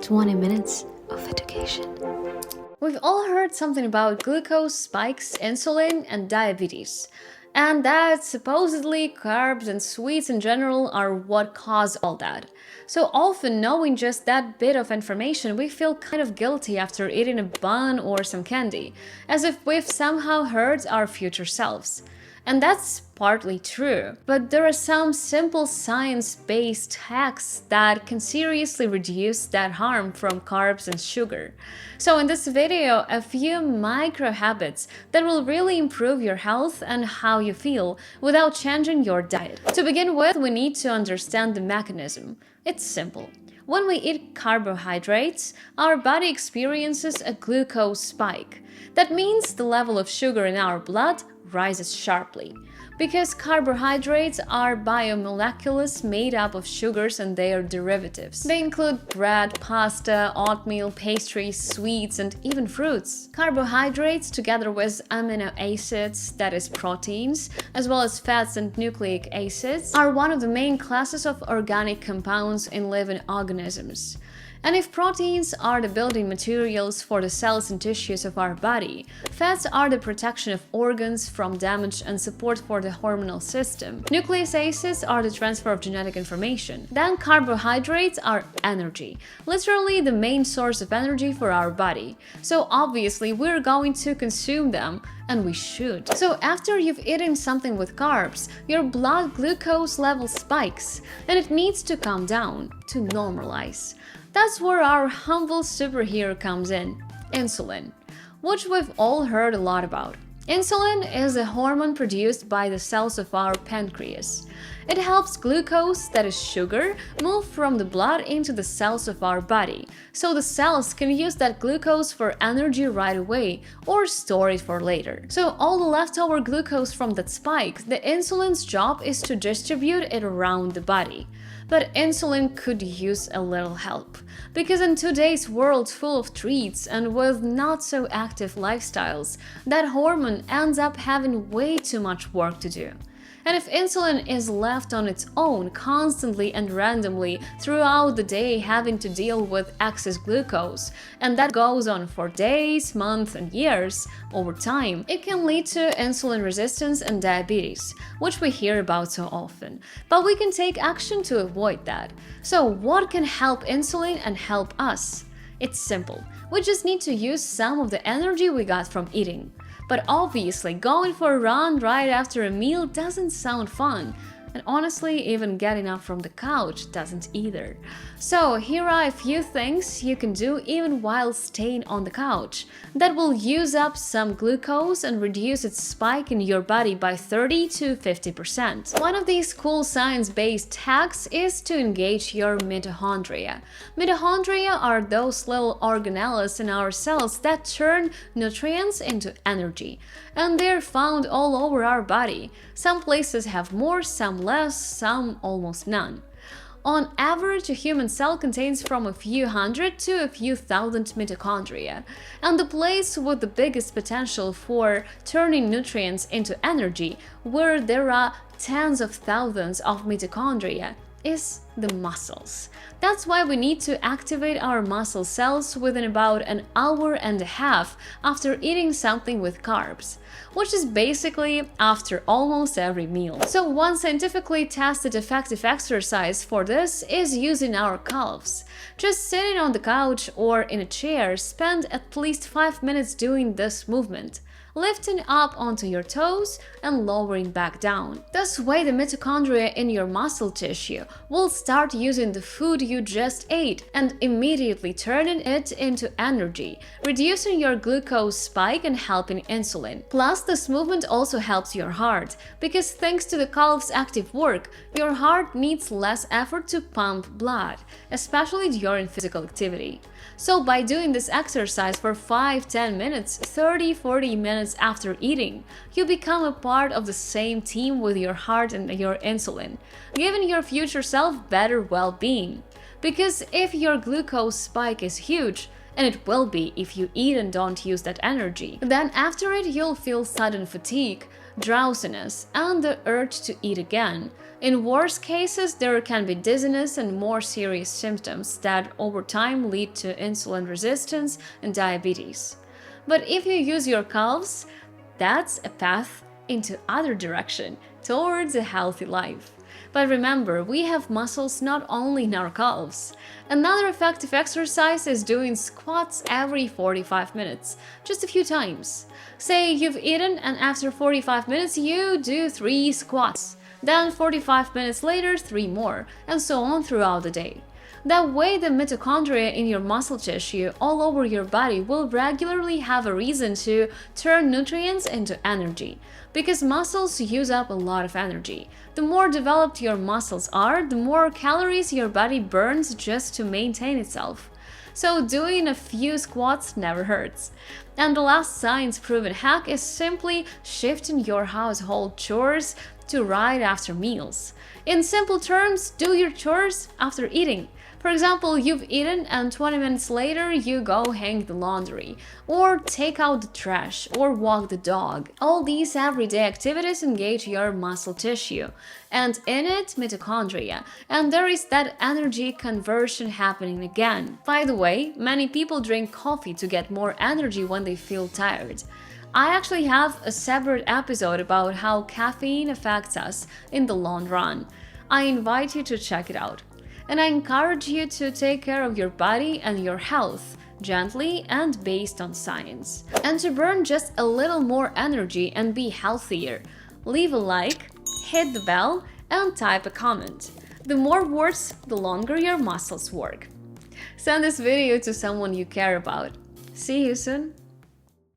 20 minutes of education. We've all heard something about glucose spikes, insulin, and diabetes, and that supposedly carbs and sweets in general are what cause all that. So often, knowing just that bit of information, we feel kind of guilty after eating a bun or some candy, as if we've somehow hurt our future selves. And that's partly true, but there are some simple science-based hacks that can seriously reduce that harm from carbs and sugar. So in this video, a few micro habits that will really improve your health and how you feel without changing your diet. To begin with, we need to understand the mechanism. It's simple. When we eat carbohydrates, our body experiences a glucose spike. That means the level of sugar in our blood rises sharply. Because carbohydrates are biomolecules made up of sugars and their derivatives. They include bread, pasta, oatmeal, pastries, sweets, and even fruits. Carbohydrates, together with amino acids, that is proteins, as well as fats and nucleic acids, are one of the main classes of organic compounds in living organisms. And if proteins are the building materials for the cells and tissues of our body, fats are the protection of organs from damage and support for the hormonal system, nucleic acids are the transfer of genetic information, then carbohydrates are energy, literally the main source of energy for our body. So obviously we're going to consume them, and we should. So after you've eaten something with carbs, your blood glucose level spikes, and it needs to come down to normalize. That's where our humble superhero comes in, insulin, which we've all heard a lot about. Insulin is a hormone produced by the cells of our pancreas. It helps glucose, that is sugar, move from the blood into the cells of our body, so the cells can use that glucose for energy right away or store it for later. So all the leftover glucose from that spike, the insulin's job is to distribute it around the body. But insulin could use a little help, because in today's world full of treats and with not so active lifestyles, that hormone ends up having way too much work to do. And if insulin is left on its own constantly and randomly throughout the day having to deal with excess glucose, and that goes on for days, months, and years, over time, it can lead to insulin resistance and diabetes, which we hear about so often. But we can take action to avoid that. So what can help insulin and help us? It's simple. We just need to use some of the energy we got from eating. But obviously, going for a run right after a meal doesn't sound fun. And honestly, even getting up from the couch doesn't either. So here are a few things you can do even while staying on the couch that will use up some glucose and reduce its spike in your body by 30 to 50%. One of these cool science-based hacks is to engage your mitochondria. Mitochondria are those little organelles in our cells that turn nutrients into energy. And they're found all over our body. Some places have more, some less, some almost none. On average, a human cell contains from a few hundred to a few thousand mitochondria, and the place with the biggest potential for turning nutrients into energy, where there are tens of thousands of mitochondria, is the muscles. That's why we need to activate our muscle cells within about an hour and a half after eating something with carbs, which is basically after almost every meal. So one scientifically tested effective exercise for this is using our calves. Just sitting on the couch or in a chair, spend at least 5 minutes doing this movement, lifting up onto your toes and lowering back down. This way, the mitochondria in your muscle tissue will start using the food you just ate and immediately turning it into energy, reducing your glucose spike and helping insulin. Plus, this movement also helps your heart, because thanks to the calf's active work, your heart needs less effort to pump blood, especially during physical activity. So by doing this exercise for 5-10 minutes, 30-40 minutes after eating, you become a part of the same team with your heart and your insulin, giving your future self better well-being. Because if your glucose spike is huge, and it will be if you eat and don't use that energy, then after it you'll feel sudden fatigue, drowsiness, and the urge to eat again. In worst cases, there can be dizziness and more serious symptoms that over time lead to insulin resistance and diabetes. But if you use your calves, that's a path into other direction towards a healthy life. But remember, we have muscles not only in our calves. Another effective exercise is doing squats every 45 minutes, just a few times. Say you've eaten and after 45 minutes you do 3 squats, then 45 minutes later 3 more, and so on throughout the day. That way, the mitochondria in your muscle tissue all over your body will regularly have a reason to turn nutrients into energy, because muscles use up a lot of energy. The more developed your muscles are, the more calories your body burns just to maintain itself. So doing a few squats never hurts. And the last science-proven hack is simply shifting your household chores to right after meals. In simple terms, do your chores after eating. For example, you've eaten and 20 minutes later you go hang the laundry, or take out the trash, or walk the dog. All these everyday activities engage your muscle tissue, and in it, mitochondria, and there is that energy conversion happening again. By the way, many people drink coffee to get more energy when they feel tired. I actually have a separate episode about how caffeine affects us in the long run. I invite you to check it out. And I encourage you to take care of your body and your health gently and based on science. And to burn just a little more energy and be healthier, leave a like, hit the bell, and type a comment. The more words, the longer your muscles work. Send this video to someone you care about. See you soon!